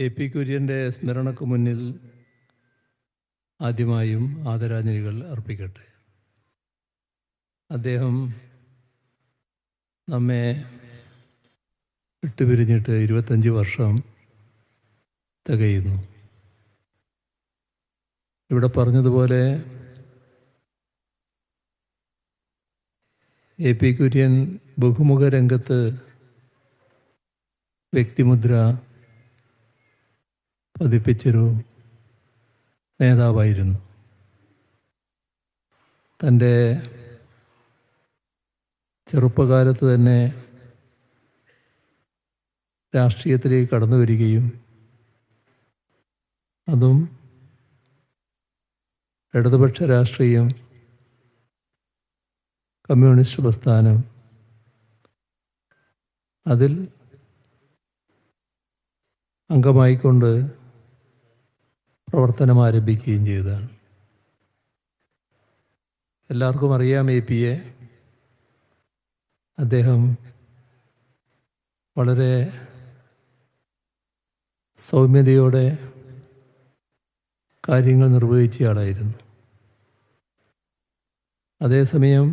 AP. കുര്യൻ്റെ സ്മരണക്ക് മുന്നിൽ ആദ്യമായും ആദരാഞ്ജലികൾ അർപ്പിക്കട്ടെ. അദ്ദേഹം നമ്മെ വിട്ടുപിരിഞ്ഞിട്ട് 25 വർഷം തികയുന്നു. ഇവിടെ പറഞ്ഞതുപോലെ എ.പി. കുര്യൻ ബഹുമുഖ രംഗത്ത് വ്യക്തിമുദ്ര പതിപ്പിച്ചൊരു നേതാവായിരുന്നു. തൻ്റെ ചെറുപ്പകാലത്ത് തന്നെ രാഷ്ട്രീയത്തിലേക്ക് കടന്നു വരികയും അതും ഇടതുപക്ഷ രാഷ്ട്രീയം, കമ്മ്യൂണിസ്റ്റ് പ്രസ്ഥാനം, അതിൽ അംഗമായിക്കൊണ്ട് പ്രവർത്തനം ആരംഭിക്കുകയും ചെയ്തതാണ്. എല്ലാവർക്കും അറിയാം എ.പിയെ. അദ്ദേഹം വളരെ സൗമ്യതയോടെ കാര്യങ്ങൾ നിർവഹിച്ചയാളായിരുന്നു. അതേസമയം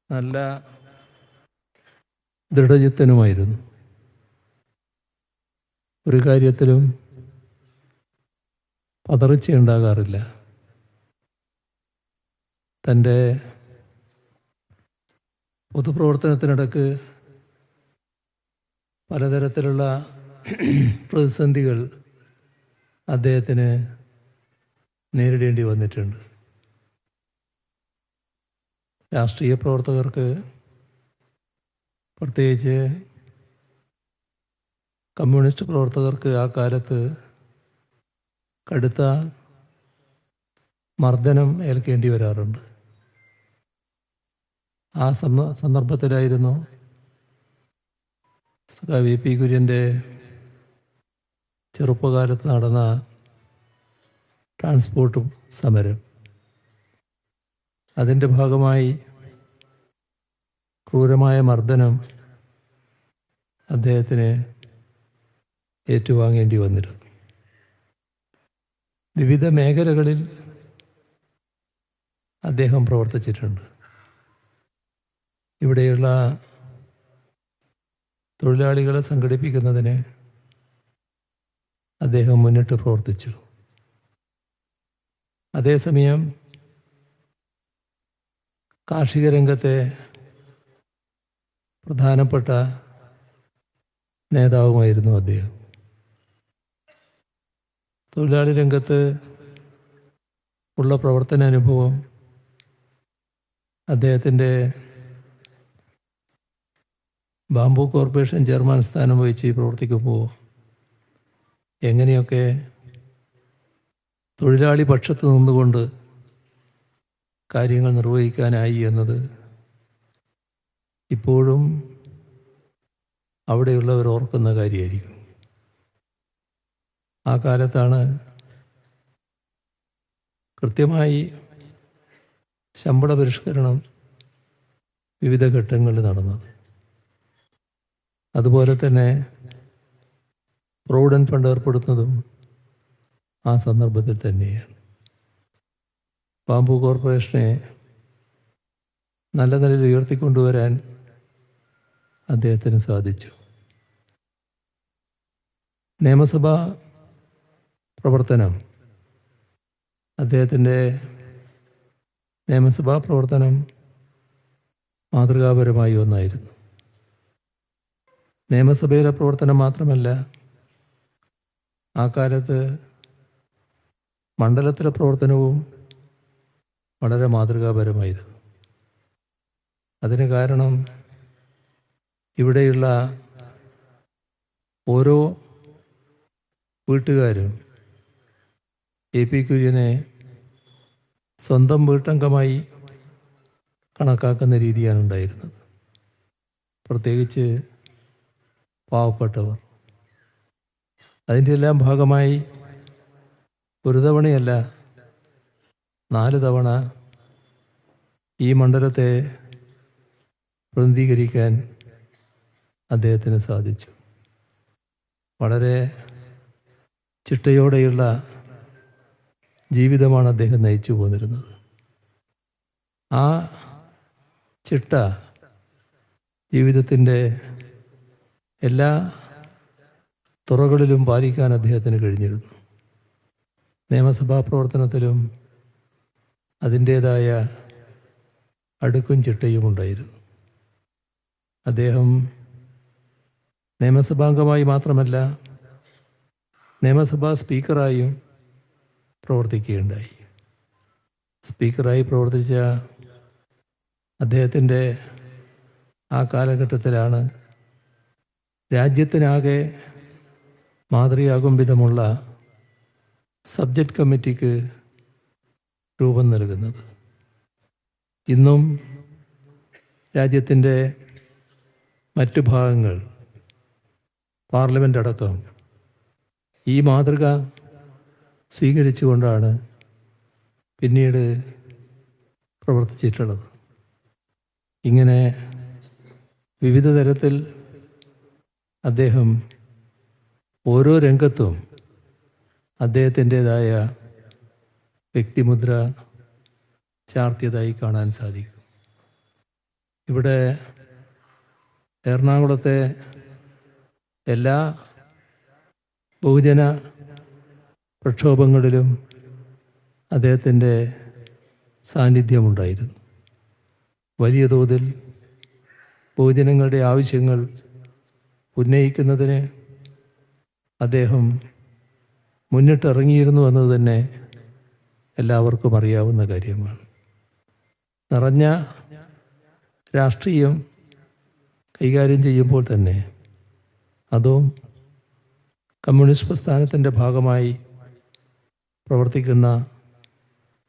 നല്ല ദൃഢചിത്തനുമായിരുന്നു. ഒരു കാര്യത്തിലും പതറിച്ചയുണ്ടാകാറില്ല. തൻ്റെ പൊതുപ്രവർത്തനത്തിനിടക്ക് പലതരത്തിലുള്ള പ്രതിസന്ധികൾ അദ്ദേഹത്തിന് നേരിടേണ്ടി വന്നിട്ടുണ്ട്. രാഷ്ട്രീയ പ്രവർത്തകർക്ക്, പ്രത്യേകിച്ച് കമ്മ്യൂണിസ്റ്റ് പ്രവർത്തകർക്ക് ആ കാലത്ത് കടുത്ത മർദ്ദനം ഏൽക്കേണ്ടി വരാറുണ്ട്. ആ സന്ദർഭത്തിലായിരുന്നു എ.പി. കുര്യൻ്റെ ചെറുപ്പകാലത്ത് നടന്ന ട്രാൻസ്പോർട്ട് സമരം. അതിൻ്റെ ഭാഗമായി ക്രൂരമായ മർദ്ദനം അദ്ദേഹത്തിന് ഏറ്റുവാങ്ങേണ്ടി വന്നിരുന്നു. വിവിധ മേഖലകളിൽ അദ്ദേഹം പ്രവർത്തിച്ചിട്ടുണ്ട്. ഇവിടെയുള്ള തൊഴിലാളികളെ സംഘടിപ്പിക്കുന്നതിന് അദ്ദേഹം മുന്നിട്ട് പ്രവർത്തിച്ചു. അതേസമയം കാർഷിക രംഗത്തെ പ്രധാനപ്പെട്ട നേതാവുമായിരുന്നു അദ്ദേഹം. തൊഴിലാളി രംഗത്ത് ഉള്ള പ്രവർത്തന അനുഭവം അദ്ദേഹത്തിൻ്റെ ബാംബു കോർപ്പറേഷൻ ചെയർമാൻ സ്ഥാനം വഹിച്ച് പ്രവർത്തിക്കുമ്പോൾ എങ്ങനെയൊക്കെ തൊഴിലാളി പക്ഷത്ത് നിന്നുകൊണ്ട് കാര്യങ്ങൾ നിർവഹിക്കാനായി എന്നത് ഇപ്പോഴും അവിടെയുള്ളവർ ഓർക്കുന്ന കാര്യമായിരിക്കും. ആ കാലത്താണ് കൃത്യമായി ശമ്പള പരിഷ്കരണം വിവിധ ഘട്ടങ്ങളിൽ നടന്നത്. അതുപോലെ തന്നെ പ്രൊവിഡന്റ് ഫണ്ട് ഏർപ്പെടുത്തുന്നതും ആ സന്ദർഭത്തിൽ തന്നെയാണ്. ബാംബു കോർപ്പറേഷനെ നല്ല നിലയിൽ ഉയർത്തിക്കൊണ്ടുവരാൻ അദ്ദേഹത്തിന് സാധിച്ചു. നിയമസഭാ പ്രവർത്തനം, അദ്ദേഹത്തിൻ്റെ നിയമസഭാ പ്രവർത്തനം മാതൃകാപരമായ ഒന്നായിരുന്നു. നിയമസഭയിലെ പ്രവർത്തനം മാത്രമല്ല, ആ കാലത്ത് മണ്ഡലത്തിലെ പ്രവർത്തനവും വളരെ മാതൃകാപരമായിരുന്നു. അതിന് കാരണം ഇവിടെയുള്ള ഓരോ വീട്ടുകാരും എ.പി. കുര്യനെ സ്വന്തം വീട്ടംഗമായി കണക്കാക്കുന്ന രീതിയാണ് ഉണ്ടായിരുന്നത്. പ്രത്യേകിച്ച് പാവപ്പെട്ടവർ. അതിൻ്റെ എല്ലാം ഭാഗമായി ഒരു തവണയല്ല 4 തവണ ഈ മണ്ഡലത്തെ പ്രതിനിധീകരിക്കാൻ അദ്ദേഹത്തിന് സാധിച്ചു. വളരെ ചിട്ടയോടെയുള്ള ജീവിതമാണ് അദ്ദേഹം നയിച്ചു പോന്നിരുന്നത്. ആ ചിട്ട ജീവിതത്തിൻ്റെ എല്ലാ തുറകളിലും പാലിക്കാൻ അദ്ദേഹത്തിന് കഴിഞ്ഞിരുന്നു. നിയമസഭാ പ്രവർത്തനത്തിലും അതിൻ്റേതായ അടുക്കും ചിട്ടയും ഉണ്ടായിരുന്നു. അദ്ദേഹം നിയമസഭാംഗമായി മാത്രമല്ല നിയമസഭാ സ്പീക്കറായും പ്രവർത്തിക്കുകയുണ്ടായി. സ്പീക്കറായി പ്രവർത്തിച്ച അദ്ദേഹത്തിൻ്റെ ആ കാലഘട്ടത്തിലാണ് രാജ്യത്തിനാകെ മാതൃകയാകും വിധമുള്ള സബ്ജക്റ്റ് കമ്മിറ്റിക്ക് രൂപം നൽകുന്നത്. ഇന്നും രാജ്യത്തിൻ്റെ മറ്റു ഭാഗങ്ങൾ, പാർലമെൻ്റ് അടക്കം ഈ മാതൃക സ്വീകരിച്ചുകൊണ്ടാണ് പിന്നീട് പ്രവർത്തിച്ചിട്ടുള്ളത്. ഇങ്ങനെ വിവിധ തരത്തിൽ അദ്ദേഹം ഓരോ രംഗത്തും അദ്ദേഹത്തിൻ്റേതായ വ്യക്തിമുദ്ര ചാർത്തിയതായി കാണാൻ സാധിക്കും. ഇവിടെ എറണാകുളത്തെ എല്ലാ ബഹുജന പ്രക്ഷോഭങ്ങളിലും അദ്ദേഹത്തിൻ്റെ സാന്നിധ്യമുണ്ടായിരുന്നു. വലിയ തോതിൽ ബഹുജനങ്ങളുടെ ആവശ്യങ്ങൾ ഉന്നയിക്കുന്നതിന് അദ്ദേഹം മുന്നിട്ടിറങ്ങിയിരുന്നു എന്നത് തന്നെ എല്ലാവർക്കും അറിയാവുന്ന കാര്യമാണ്. നിറഞ്ഞ രാഷ്ട്രീയം കൈകാര്യം ചെയ്യുമ്പോൾ തന്നെ, അതും കമ്മ്യൂണിസ്റ്റ് പ്രസ്ഥാനത്തിൻ്റെ ഭാഗമായി പ്രവർത്തിക്കുന്ന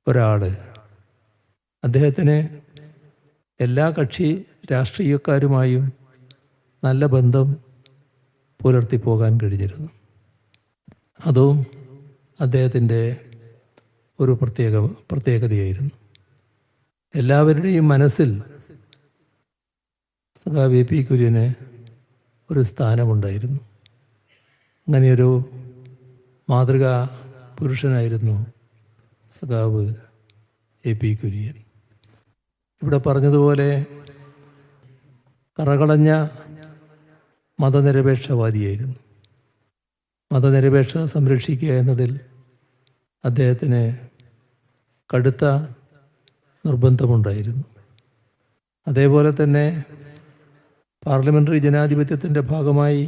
ഒരാൾ, അദ്ദേഹത്തിന് എല്ലാ കക്ഷി രാഷ്ട്രീയക്കാരുമായും നല്ല ബന്ധം പുലർത്തിപ്പോകാൻ കഴിഞ്ഞിരുന്നു. അതും അദ്ദേഹത്തിൻ്റെ ഒരു പ്രത്യേകതയായിരുന്നു. എല്ലാവരുടെയും മനസ്സിൽ സഖാവ് എ പി കുര്യന് ഒരു സ്ഥാനമുണ്ടായിരുന്നു. അങ്ങനെയൊരു മാതൃകാ പുരുഷനായിരുന്നു സഖാവ് എ പി കുര്യൻ. ഇവിടെ പറഞ്ഞതുപോലെ കറകളഞ്ഞ മതനിരപേക്ഷവാദിയായിരുന്നു. മതനിരപേക്ഷത സംരക്ഷിക്കുക എന്നതിൽ അദ്ദേഹത്തിന് കടുത്ത നിർബന്ധമുണ്ടായിരുന്നു. അതേപോലെ തന്നെ പാർലമെൻ്ററി ജനാധിപത്യത്തിൻ്റെ ഭാഗമായി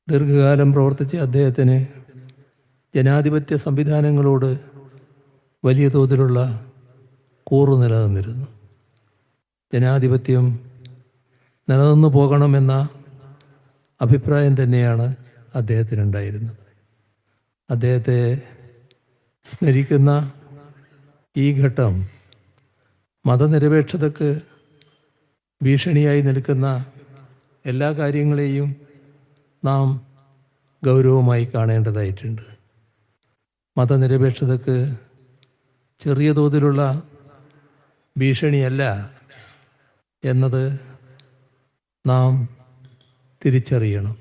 ദീർഘകാലം പ്രവർത്തിച്ച അദ്ദേഹത്തിന് ജനാധിപത്യ സംവിധാനങ്ങളോട് വലിയ തോതിലുള്ള കൂറ് നിലനിന്നിരുന്നു. ജനാധിപത്യം നിലനിന്നു പോകണമെന്ന അഭിപ്രായം തന്നെയാണ് അദ്ദേഹത്തിനുണ്ടായിരുന്നത്. അദ്ദേഹത്തെ സ്മരിക്കുന്ന ഈ ഘട്ടം മതനിരപേക്ഷതയ്ക്ക് ഭീഷണിയായി നിൽക്കുന്ന എല്ലാ കാര്യങ്ങളെയും നാം ഗൗരവമായി കാണേണ്ടതായിട്ടുണ്ട്. മതനിരപേക്ഷതയ്ക്ക് ചെറിയ തോതിലുള്ള ഭീഷണിയല്ല എന്നത് നാം തിരിച്ചറിയണം.